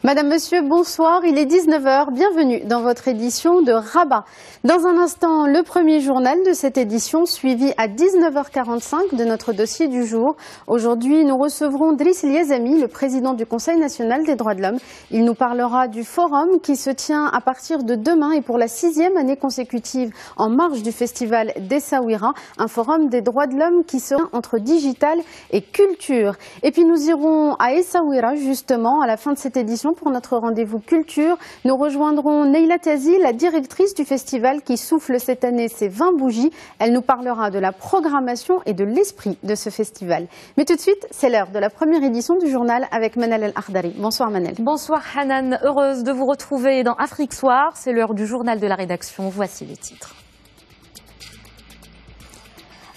Madame, Monsieur, bonsoir. Il est 19 h. Bienvenue dans votre édition de Rabat. Dans un instant, le premier journal de cette édition, suivi à 19 h 45 de notre dossier du jour. Aujourd'hui, nous recevrons Driss El Yazami, le président du Conseil national des droits de l'homme. Il nous parlera du forum qui se tient à partir de demain et pour la 6e année consécutive en marge du festival d'Essaouira, un forum des droits de l'homme qui sera entre digital et culture. Et puis nous irons à Essaouira justement à la fin de cette édition pour notre rendez-vous culture. Nous rejoindrons Neila Tazi, la directrice du festival qui souffle cette année ses 20 bougies. Elle nous parlera de la programmation et de l'esprit de ce festival. Mais tout de suite, c'est l'heure de la première édition du journal avec Manal El-Ardari. Bonsoir Manal. Bonsoir Hanan, heureuse de vous retrouver dans Afrique Soir. C'est l'heure du journal de la rédaction. Voici les titres.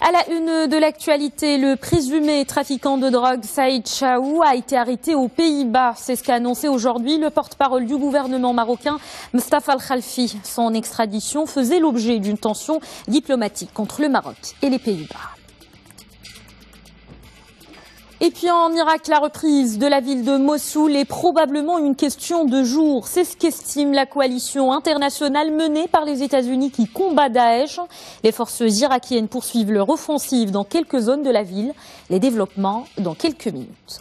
À la une de l'actualité, le présumé trafiquant de drogue Saïd Chaou a été arrêté aux Pays-Bas. C'est ce qu'a annoncé aujourd'hui le porte-parole du gouvernement marocain, Mustafa Al-Khalfi. Son extradition faisait l'objet d'une tension diplomatique entre le Maroc et les Pays-Bas. Et puis en Irak, la reprise de la ville de Mossoul est probablement une question de jours. C'est ce qu'estime la coalition internationale menée par les États-Unis qui combat Daesh. Les forces irakiennes poursuivent leur offensive dans quelques zones de la ville. Les développements dans quelques minutes.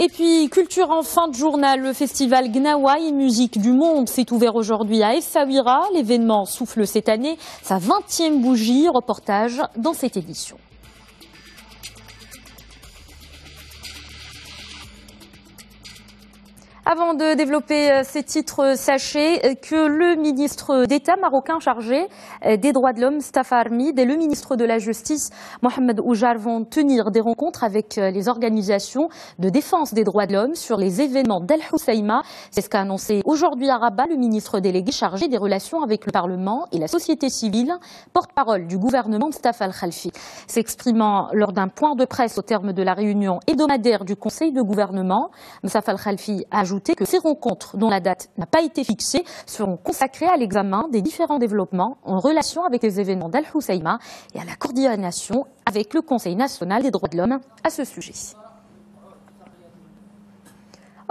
Et puis, culture en fin de journal, le festival Gnawa et musique du monde s'est ouvert aujourd'hui à Essaouira. L'événement souffle cette année sa 20e bougie. Reportage dans cette édition. Avant de développer ces titres, sachez que le ministre d'État marocain chargé des droits de l'homme, Stafa Armid, et le ministre de la Justice, Mohamed Oujar, vont tenir des rencontres avec les organisations de défense des droits de l'homme sur les événements d'Al Hoceima. C'est ce qu'a annoncé aujourd'hui à Rabat le ministre délégué chargé des relations avec le Parlement et la société civile, porte-parole du gouvernement Mustafa Al-Khalfi. S'exprimant lors d'un point de presse au terme de la réunion hebdomadaire du Conseil de gouvernement, Mustafa Al-Khalfi a ajouté que ces rencontres, dont la date n'a pas été fixée, seront consacrées à l'examen des différents développements en relation avec les événements d'Al Hoceima et à la coordination avec le Conseil national des droits de l'homme à ce sujet.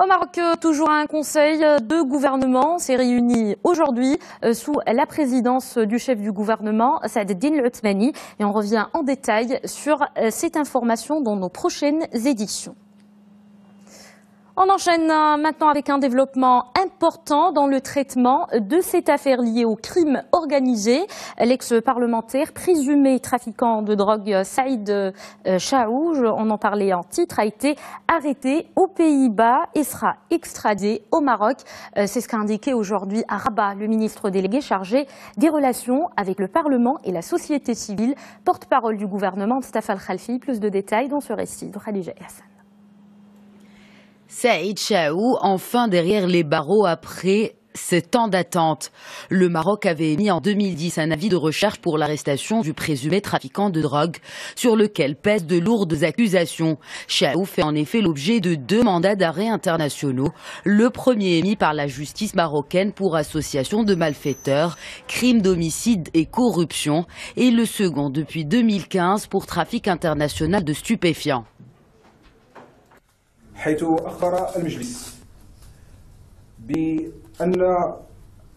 Au Maroc, toujours un conseil de gouvernement s'est réuni aujourd'hui sous la présidence du chef du gouvernement, Saad Eddine El-Othmani. Et on revient en détail sur cette information dans nos prochaines éditions. On enchaîne maintenant avec un développement important dans le traitement de cette affaire liée au crime organisé. L'ex-parlementaire présumé trafiquant de drogue Saïd Chaou, on en parlait en titre, a été arrêté aux Pays-Bas et sera extradé au Maroc. C'est ce qu'a indiqué aujourd'hui à Rabat le ministre délégué chargé des relations avec le Parlement et la société civile, porte-parole du gouvernement Mustafa Al-Khalfi. Plus de détails dans ce récit de Khadija Hassan. Saïd Chaou, enfin derrière les barreaux après 7 ans d'attente. Le Maroc avait émis en 2010 un avis de recherche pour l'arrestation du présumé trafiquant de drogue, sur lequel pèsent de lourdes accusations. Chaou fait en effet l'objet de 2 mandats d'arrêt internationaux. Le premier émis par la justice marocaine pour association de malfaiteurs, crimes d'homicide et corruption, et le second depuis 2015 pour trafic international de stupéfiants. حيث أخبر المجلس بأن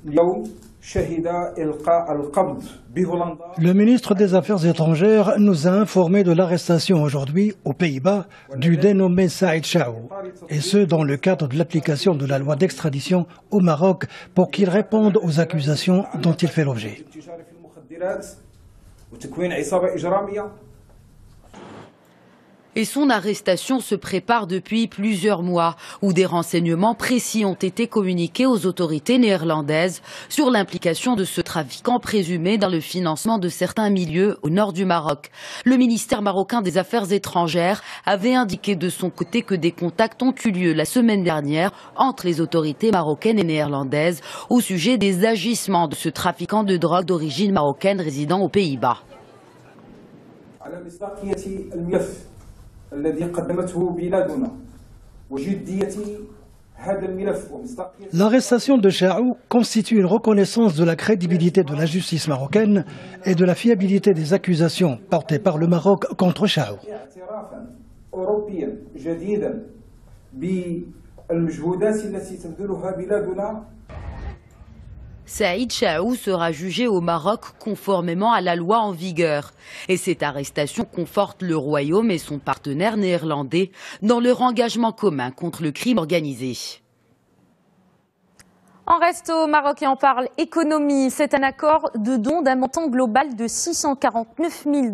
اليوم شهد إلقاء القبض بهولندا. Le ministre des Affaires étrangères nous a informé de l'arrestation aujourd'hui aux Pays-Bas du dénommé Saïd Chaou, et ce dans le cadre de l'application de la loi d'extradition au Maroc pour qu'il réponde aux accusations dont il fait l'objet. Et son arrestation se prépare depuis plusieurs mois, où des renseignements précis ont été communiqués aux autorités néerlandaises sur l'implication de ce trafiquant présumé dans le financement de certains milieux au nord du Maroc. Le ministère marocain des Affaires étrangères avait indiqué de son côté que des contacts ont eu lieu la semaine dernière entre les autorités marocaines et néerlandaises au sujet des agissements de ce trafiquant de drogue d'origine marocaine résidant aux Pays-Bas. L'arrestation de Chaou constitue une reconnaissance de la crédibilité de la justice marocaine et de la fiabilité des accusations portées par le Maroc contre Chaou. بالمجهودات التي تبذلها بلادنا. Saïd Chaou sera jugé au Maroc conformément à la loi en vigueur. Et cette arrestation conforte le Royaume et son partenaire néerlandais dans leur engagement commun contre le crime organisé. On reste au Maroc et on parle économie. C'est un accord de don d'un montant global de 649 000 $.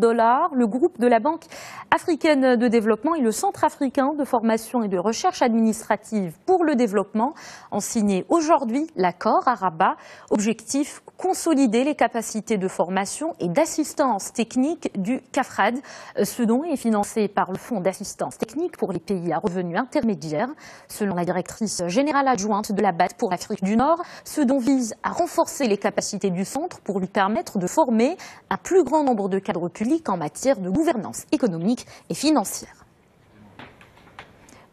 Le groupe de la Banque africaine de développement et le Centre africain de formation et de recherche administrative pour le développement ont signé aujourd'hui l'accord à Rabat. Objectif, consolider les capacités de formation et d'assistance technique du CAFRAD. Ce don est financé par le Fonds d'assistance technique pour les pays à revenus intermédiaires. Selon la directrice générale adjointe de la BAD pour l'Afrique du Nord, ce don vise à renforcer les capacités du centre pour lui permettre de former un plus grand nombre de cadres publics en matière de gouvernance économique et financière.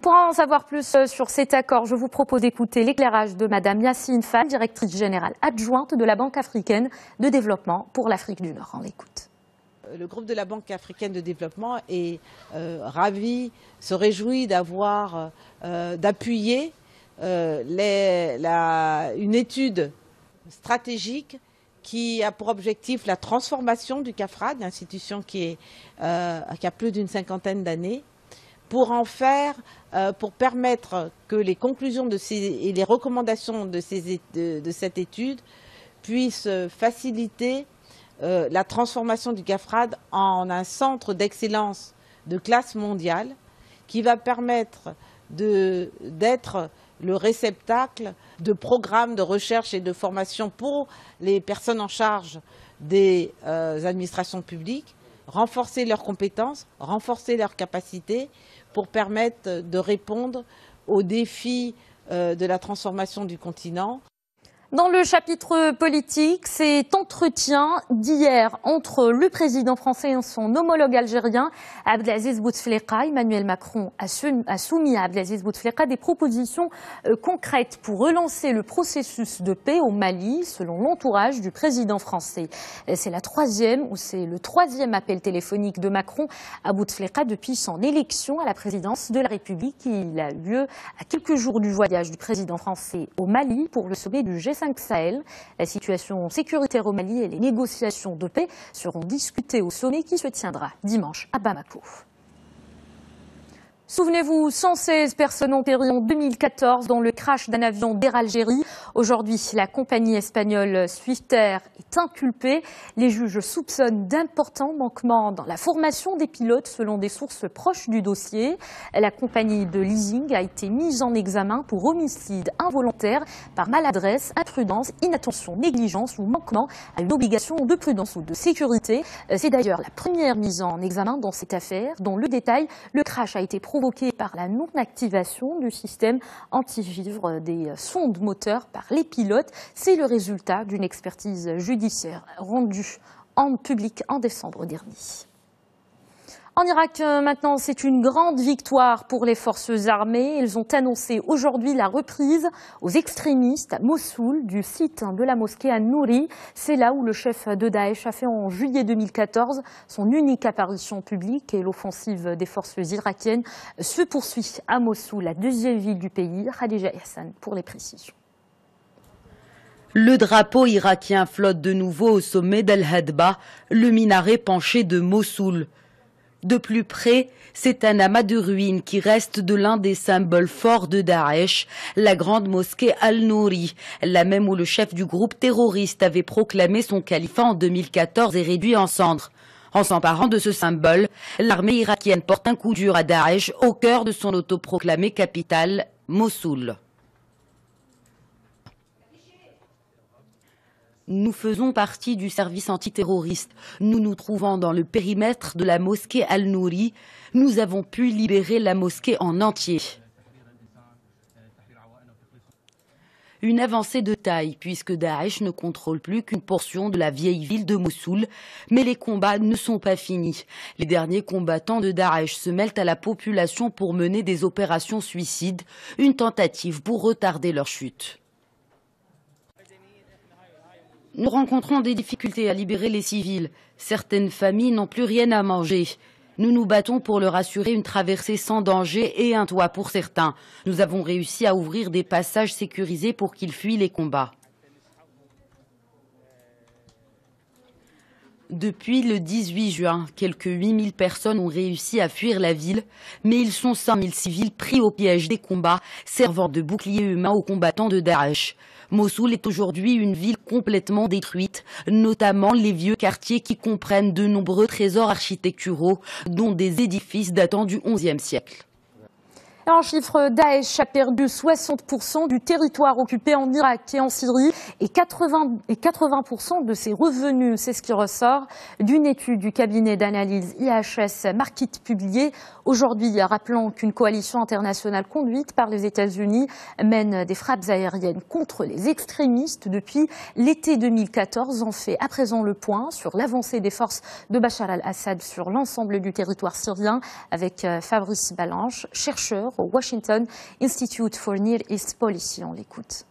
Pour en savoir plus sur cet accord, je vous propose d'écouter l'éclairage de Madame Yacine Fall, directrice générale adjointe de la Banque africaine de développement pour l'Afrique du Nord. On l'écoute. Le groupe de la Banque africaine de développement est ravi, se réjouit d'appuyer une étude stratégique qui a pour objectif la transformation du CAFRAD, l'institution qui a plus d'une cinquantaine d'années, pour permettre que les conclusions et les recommandations de cette étude puissent faciliter la transformation du CAFRAD en un centre d'excellence de classe mondiale qui va permettre d'être le réceptacle de programmes de recherche et de formation pour les personnes en charge des administrations publiques, renforcer leurs compétences, renforcer leurs capacités pour permettre de répondre aux défis de la transformation du continent. Dans le chapitre politique, cet entretien d'hier entre le président français et son homologue algérien, Abdelaziz Bouteflika, Emmanuel Macron a soumis à Abdelaziz Bouteflika des propositions concrètes pour relancer le processus de paix au Mali, selon l'entourage du président français. C'est le troisième appel téléphonique de Macron à Bouteflika depuis son élection à la présidence de la République. Il a eu lieu à quelques jours du voyage du président français au Mali pour le sommet du G5 Sahel. La situation sécuritaire au Mali et les négociations de paix seront discutées au sommet qui se tiendra dimanche à Bamako. Souvenez-vous, 116 personnes ont péri en 2014 dans le crash d'un avion d'Air Algérie. Aujourd'hui, la compagnie espagnole Swiftair est inculpée. Les juges soupçonnent d'importants manquements dans la formation des pilotes selon des sources proches du dossier. La compagnie de leasing a été mise en examen pour homicide involontaire par maladresse, imprudence, inattention, négligence ou manquement à une obligation de prudence ou de sécurité. C'est d'ailleurs la première mise en examen dans cette affaire. Dans le détail, le crash a été provoqué par la non-activation du système anti-givre des sondes moteurs par les pilotes. C'est le résultat d'une expertise judiciaire rendue en public en décembre dernier. En Irak, maintenant, c'est une grande victoire pour les forces armées. Elles ont annoncé aujourd'hui la reprise aux extrémistes à Mossoul du site de la mosquée Al-Nouri. C'est là où le chef de Daesh a fait en juillet 2014 son unique apparition publique et l'offensive des forces irakiennes se poursuit à Mossoul, la deuxième ville du pays. Khadija Hassan pour les précisions. Le drapeau irakien flotte de nouveau au sommet d'Al-Hadba, le minaret penché de Mossoul. De plus près, c'est un amas de ruines qui reste de l'un des symboles forts de Daesh, la grande mosquée Al-Nouri, la même où le chef du groupe terroriste avait proclamé son califat en 2014 et réduit en cendres. En s'emparant de ce symbole, l'armée irakienne porte un coup dur à Daesh au cœur de son autoproclamée capitale, Mossoul. Nous faisons partie du service antiterroriste. Nous nous trouvons dans le périmètre de la mosquée Al-Nouri. Nous avons pu libérer la mosquée en entier. Une avancée de taille, puisque Daesh ne contrôle plus qu'une portion de la vieille ville de Mossoul. Mais les combats ne sont pas finis. Les derniers combattants de Daesh se mêlent à la population pour mener des opérations suicides, une tentative pour retarder leur chute. Nous rencontrons des difficultés à libérer les civils. Certaines familles n'ont plus rien à manger. Nous nous battons pour leur assurer une traversée sans danger et un toit pour certains. Nous avons réussi à ouvrir des passages sécurisés pour qu'ils fuient les combats. Depuis le 18 juin, quelques 8000 personnes ont réussi à fuir la ville, mais ils sont 5000 civils pris au piège des combats, servant de bouclier humain aux combattants de Daesh. Mossoul est aujourd'hui une ville complètement détruite, notamment les vieux quartiers qui comprennent de nombreux trésors architecturaux, dont des édifices datant du XIe siècle. En chiffre, Daesh a perdu 60% du territoire occupé en Irak et en Syrie et 80% de ses revenus. C'est ce qui ressort d'une étude du cabinet d'analyse IHS Markit publiée aujourd'hui. Rappelons qu'une coalition internationale conduite par les États-Unis mène des frappes aériennes contre les extrémistes depuis l'été 2014. On fait à présent le point sur l'avancée des forces de Bachar al-Assad sur l'ensemble du territoire syrien avec Fabrice Balanche, chercheur au Washington Institute for Near East Policy. On l'écoute.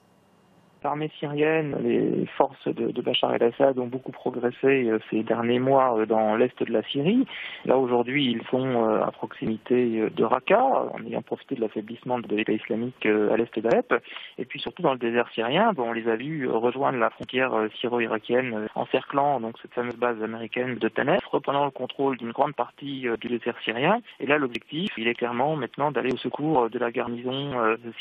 L'armée syrienne, les forces de Bachar el-Assad ont beaucoup progressé ces derniers mois dans l'est de la Syrie. Là, aujourd'hui, ils sont à proximité de Raqqa, en ayant profité de l'affaiblissement de l'État islamique à l'est d'Alep. Et puis surtout dans le désert syrien, on les a vus rejoindre la frontière syro-irakienne, encerclant donc cette fameuse base américaine de Tanef, reprenant le contrôle d'une grande partie du désert syrien. Et là, l'objectif, il est clairement maintenant d'aller au secours de la garnison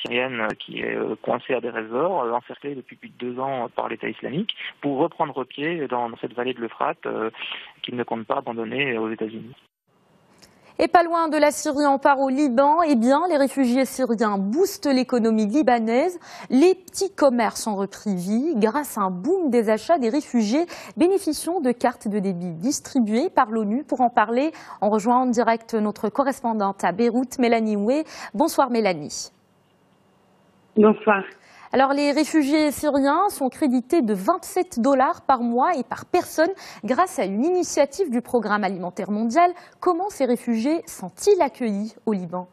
syrienne qui est coincée à Deir ez-Zor, encerclée depuis plus de 2 ans par l'État islamique, pour reprendre pied dans cette vallée de l'Euphrate qu'il ne compte pas abandonner aux États-Unis. Et pas loin de la Syrie, on part au Liban. Eh bien, les réfugiés syriens boostent l'économie libanaise. Les petits commerces ont repris vie grâce à un boom des achats des réfugiés bénéficiant de cartes de débit distribuées par l'ONU. Pour en parler, on rejoint en direct notre correspondante à Beyrouth, Mélanie Houé. Bonsoir Mélanie. Bonsoir. Alors, les réfugiés syriens sont crédités de 27 $ par mois et par personne grâce à une initiative du Programme alimentaire mondial. Comment ces réfugiés sont-ils accueillis au Liban ?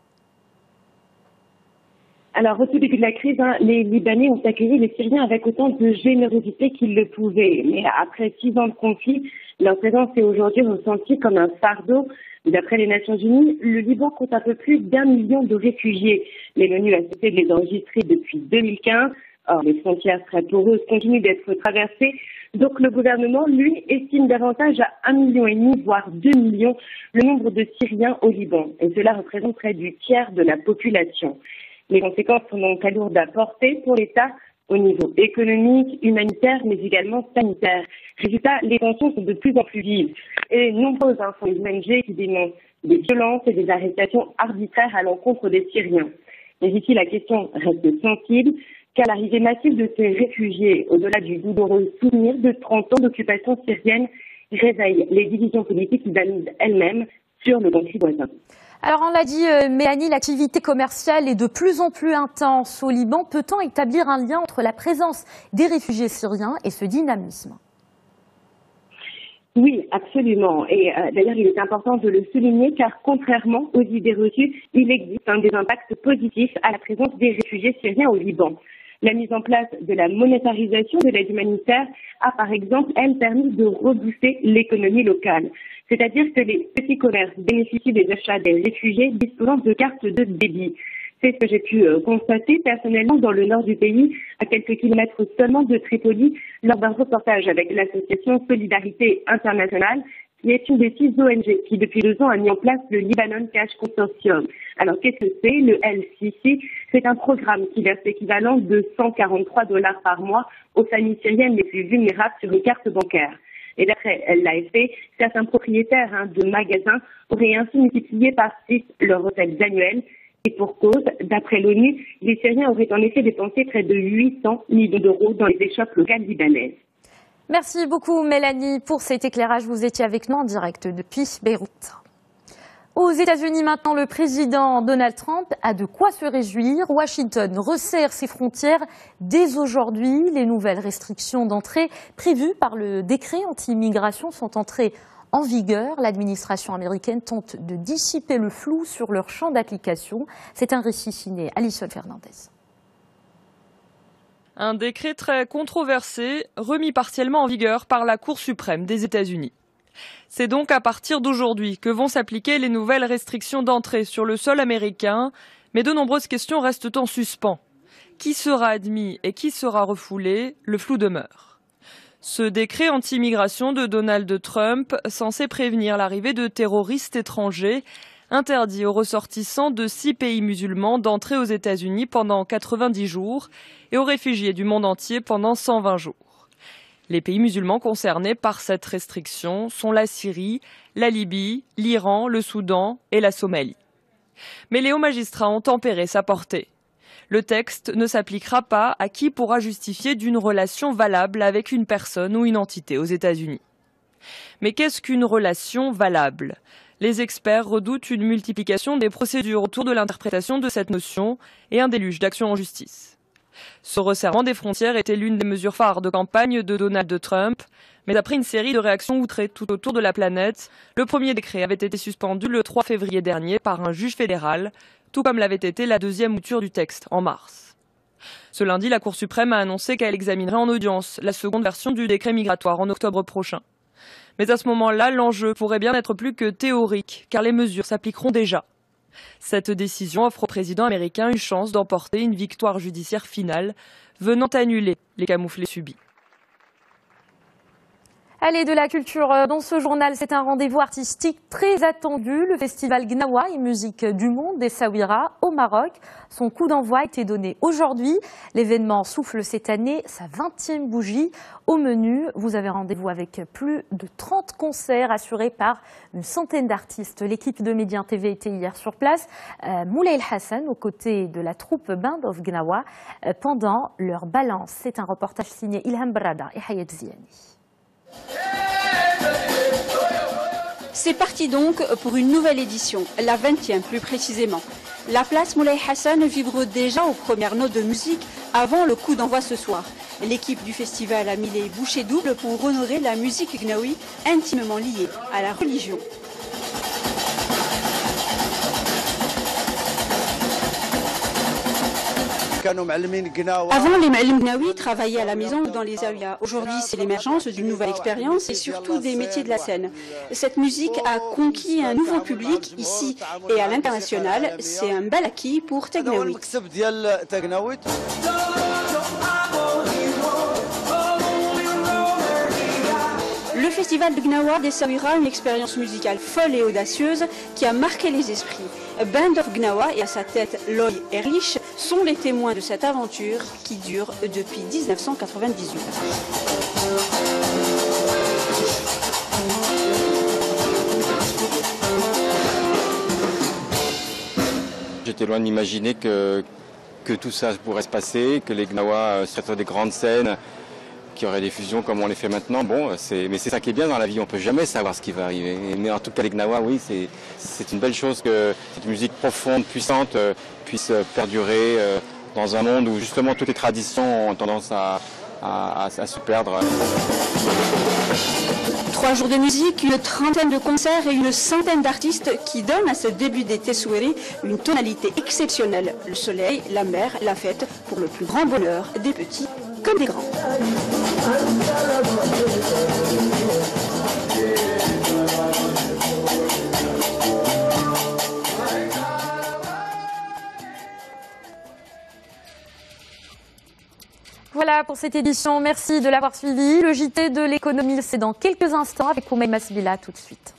Alors, au tout début de la crise, les Libanais ont accueilli les Syriens avec autant de générosité qu'ils le pouvaient. Mais après 6 ans de conflit, leur présence est aujourd'hui ressentie comme un fardeau. D'après les Nations Unies, le Liban compte un peu plus d'1 million de réfugiés. Mais l'ONU a cessé de les enregistrer depuis 2015. Or, les frontières très poreuses continuent d'être traversées. Donc, le gouvernement, lui, estime davantage à 1,5 million, voire 2 millions, le nombre de Syriens au Liban. Et cela représente près du tiers de la population. Les conséquences sont donc à lourdes à porter pour l'État au niveau économique, humanitaire, mais également sanitaire. Résultat, les tensions sont de plus en plus vives. Et nombreux sont les ONG qui dénoncent des violences et des arrestations arbitraires à l'encontre des Syriens. Mais ici, la question reste sensible, car l'arrivée massive de ces réfugiés, au-delà du douloureux souvenir de 30 ans d'occupation syrienne, réveille les divisions politiques libanaises elles-mêmes sur le conflit voisin. Alors on l'a dit, Mélanie, l'activité commerciale est de plus en plus intense au Liban. Peut-on établir un lien entre la présence des réfugiés syriens et ce dynamisme ? Oui, absolument. Et d'ailleurs, il est important de le souligner car contrairement aux idées reçues, il existe des impacts positifs à la présence des réfugiés syriens au Liban. La mise en place de la monétarisation de l'aide humanitaire a, par exemple, elle, permis de rebooster l'économie locale. C'est-à-dire que les petits commerces bénéficient des achats des réfugiés disposant de cartes de débit. C'est ce que j'ai pu constater personnellement dans le nord du pays, à quelques kilomètres seulement de Tripoli, lors d'un reportage avec l'association Solidarité Internationale, qui est une des 6 ONG qui, depuis 2 ans, a mis en place le Lebanon Cash Consortium. Alors, qu'est-ce que c'est? Le LCC, c'est un programme qui verse l'équivalent de 143 $ par mois aux familles syriennes les plus vulnérables sur une carte bancaire. Et d'après l'AFP, certains propriétaires de magasins auraient ainsi multiplié par 6 leurs recettes annuelles. Et pour cause, d'après l'ONU, les Syriens auraient en effet dépensé près de 800 millions d'euros dans les échoppes locales libanaises. Merci beaucoup Mélanie pour cet éclairage. Vous étiez avec nous en direct depuis Beyrouth. Aux États-Unis maintenant, le président Donald Trump a de quoi se réjouir. Washington resserre ses frontières dès aujourd'hui. Les nouvelles restrictions d'entrée prévues par le décret anti-immigration sont entrées en vigueur. L'administration américaine tente de dissiper le flou sur leur champ d'application. C'est un récit signé Alison Fernandez. Un décret très controversé, remis partiellement en vigueur par la Cour suprême des États-Unis. C'est donc à partir d'aujourd'hui que vont s'appliquer les nouvelles restrictions d'entrée sur le sol américain, mais de nombreuses questions restent en suspens. Qui sera admis et qui sera refoulé, le flou demeure. Ce décret anti-immigration de Donald Trump, censé prévenir l'arrivée de terroristes étrangers, interdit aux ressortissants de 6 pays musulmans d'entrer aux États-Unis pendant 90 jours et aux réfugiés du monde entier pendant 120 jours. Les pays musulmans concernés par cette restriction sont la Syrie, la Libye, l'Iran, le Soudan et la Somalie. Mais les hauts magistrats ont tempéré sa portée. Le texte ne s'appliquera pas à qui pourra justifier d'une relation valable avec une personne ou une entité aux États-Unis. Mais qu'est-ce qu'une relation valable ? Les experts redoutent une multiplication des procédures autour de l'interprétation de cette notion et un déluge d'actions en justice. Ce resserrement des frontières était l'une des mesures phares de campagne de Donald Trump, mais après une série de réactions outrées tout autour de la planète, le premier décret avait été suspendu le 3 février dernier par un juge fédéral, tout comme l'avait été la deuxième mouture du texte en mars. Ce lundi, la Cour suprême a annoncé qu'elle examinerait en audience la seconde version du décret migratoire en octobre prochain. Mais à ce moment-là, l'enjeu pourrait bien être plus que théorique, car les mesures s'appliqueront déjà. Cette décision offre au président américain une chance d'emporter une victoire judiciaire finale, venant annuler les camouflets subis. Allez, de la culture dans ce journal, c'est un rendez-vous artistique très attendu, le festival Gnawa et musique du monde d'Essaouira au Maroc. Son coup d'envoi a été donné aujourd'hui. L'événement souffle cette année sa 20e bougie. Au menu, vous avez rendez-vous avec plus de 30 concerts assurés par une centaine d'artistes. L'équipe de Médien TV était hier sur place. Moulay El Hassan aux côtés de la troupe Band of Gnawa pendant leur balance. C'est un reportage signé Ilham Brada et Hayat Ziani. C'est parti donc pour une nouvelle édition, la 20e plus précisément. La place Moulay Hassan vibre déjà aux premières notes de musique avant le coup d'envoi ce soir. L'équipe du festival a mis les bouchées doubles pour honorer la musique gnawi intimement liée à la religion. Avant, les Ma'allim Gnawi travaillaient à la maison ou dans les zaouïas. Aujourd'hui, c'est l'émergence d'une nouvelle expérience et surtout des métiers de la scène. Cette musique a conquis un nouveau public ici et à l'international. C'est un bel acquis pour Tegnawi. Le festival de Gnawa d'Essaouira, une expérience musicale folle et audacieuse qui a marqué les esprits. Band of Gnawa et à sa tête Loy Erlich sont les témoins de cette aventure qui dure depuis 1998. J'étais loin d'imaginer que tout ça pourrait se passer, que les Gnawa seraient sur des grandes scènes, qu'il y aurait des fusions comme on les fait maintenant. Bon, mais c'est ça qui est bien dans la vie, on ne peut jamais savoir ce qui va arriver. Mais en tout cas, les Gnawa, oui, c'est une belle chose que cette musique profonde, puissante, puisse perdurer dans un monde où justement toutes les traditions ont tendance à se perdre. 3 jours de musique, une trentaine de concerts et une centaine d'artistes qui donnent à ce début d'été souhaité une tonalité exceptionnelle. Le soleil, la mer, la fête, pour le plus grand bonheur des petits comme des grands. Voilà pour cette édition. Merci de l'avoir suivi. Le JT de l'économie, c'est dans quelques instants avec Oumaima Sibila tout de suite.